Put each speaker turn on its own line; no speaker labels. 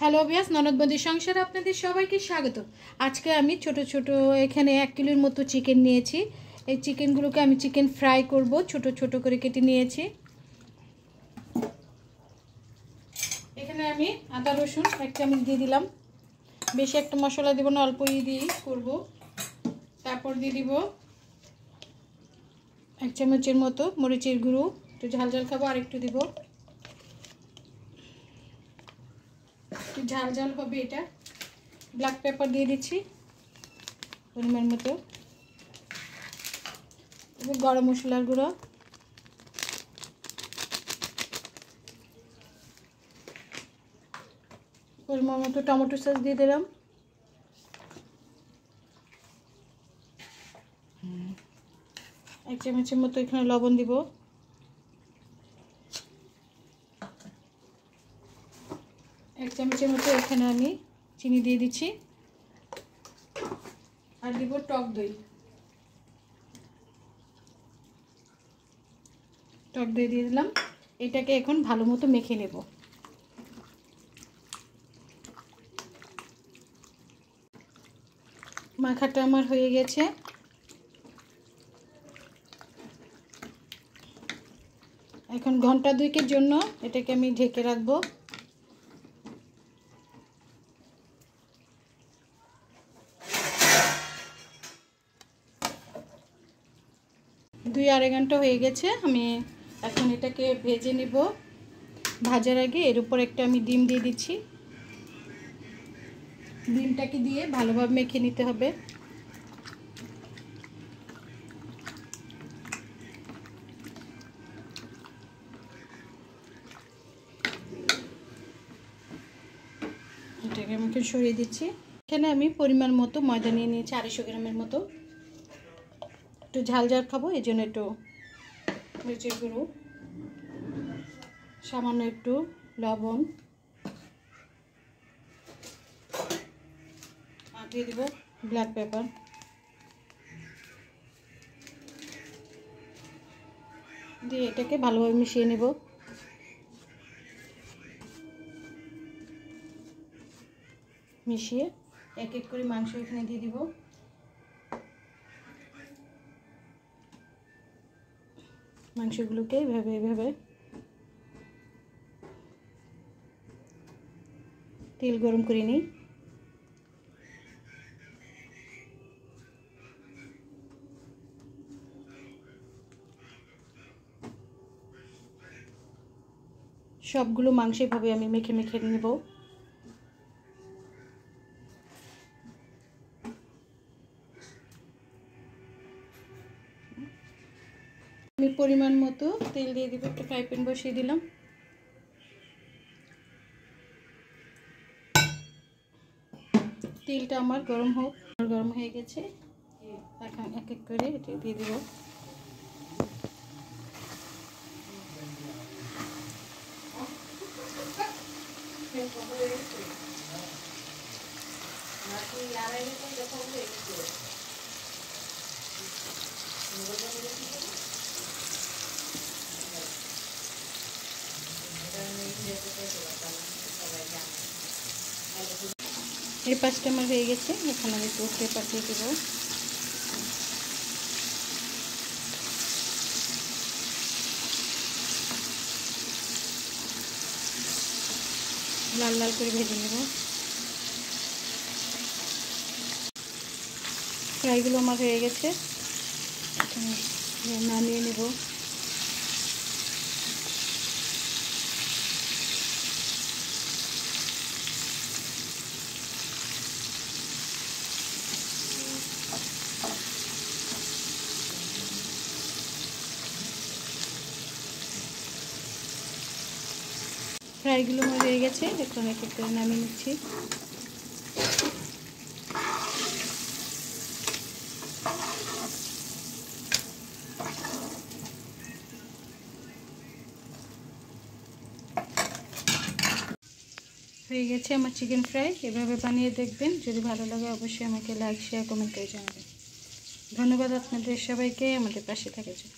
Hello বিয়াস, ননদবন্দি সংসারে আপনাদের সবাইকে স্বাগত। আজকে আমি ছোট ছোট এখানে 1 কিলোর মতো চিকেন নিয়েছি। এই চিকেনগুলোকে আমি চিকেন ফ্রাই করব। ছোট ছোট করে কেটে নিয়েছি। এখানে আমি আদা রসুন 1 চামচ দিয়ে দিলাম। বেশি একটা মশলা দেব না, অল্পই দিয়ে করব। তারপর দিয়ে দিব 1 চামচের মতো মরিচের গুঁড়ো। একটু ঝাল ঝাল খাবো, আর একটু দিব, একটু ঝাল ঝাল হবে এটা। ব্ল্যাক পেপার দিয়ে দিচ্ছি পরিমাণ মতো, এবং গরম মশলার গুঁড়ো, পরিমাণ মতো টমেটো সস দিয়ে দিলাম, এক চামচের মতো এখানে লবণ দিব, এক চামচের মতো এখানে আমি চিনি দিয়ে দিচ্ছি, আর দিব টক দই। টক দই দিয়ে দিলাম। এটাকে এখন ভালো মতো মেখে নেব। মাখাটা আমার হয়ে গেছে। এখন ঘন্টা 2 জন্য এটাকে আমি ঢেকে রাখবো। দুই আড়াই ঘন্টা হয়ে গেছে। আমি এখন এটাকে ভেজে নেব। ভাজার আগে এর উপর একটা আমি ডিম দিয়ে দিচ্ছি। ডিমটাকে দিয়ে ভালোভাবে মেখে নিতে হবে। এটাকে আমাকে সরিয়ে দিচ্ছি। এখানে আমি পরিমাণ মতো ময়দা নিয়ে নিয়েছি, 250 গ্রামের মতো। একটু ঝাল ঝাল খাবো, এই জন্য একটু মরিচের গুঁড়ো, সামান্য একটু লবণ, আর দিয়ে দেবো ব্ল্যাক পেপার। দিয়ে এটাকে ভালোভাবে মিশিয়ে নেব। মিশিয়ে এক এক করে মাংস এখানে দিয়ে দিব। মাংসগুলোকে এভাবে তেল গরম করে নিই। সবগুলো মাংস এভাবে আমি মেখে মেখে নেব। আমি পরিমাণ মতো তেল দিয়ে দিব। একটা ফ্রাই প্যান বসিয়ে দিলাম। তেলটা আমার গরম হোক। গরম হয়ে গেছে। এখন এক এক করে এটা দিয়ে দিব। এই পাঁচটা আমার হয়ে গেছে। এখন আমি একটু পেপার দিয়ে দেবো। লাল লাল করে ভেজে নেব। ফ্রাইগুলো আমার হয়ে গেছে। এখন নামিয়ে নেব। ফ্রাইগুলো আমার হয়ে গেছে। এখন এক এক করে নামিয়ে নিচ্ছি। হয়ে গেছে আমার চিকেন ফ্রাই। এভাবে বানিয়ে দেখবেন। যদি ভালো লাগে অবশ্যই আমাকে লাইক, শেয়ার, কমেন্ট করে জানাবেন। ধন্যবাদ আপনাদের সবাইকে আমাদের পাশে থাকার জন্য।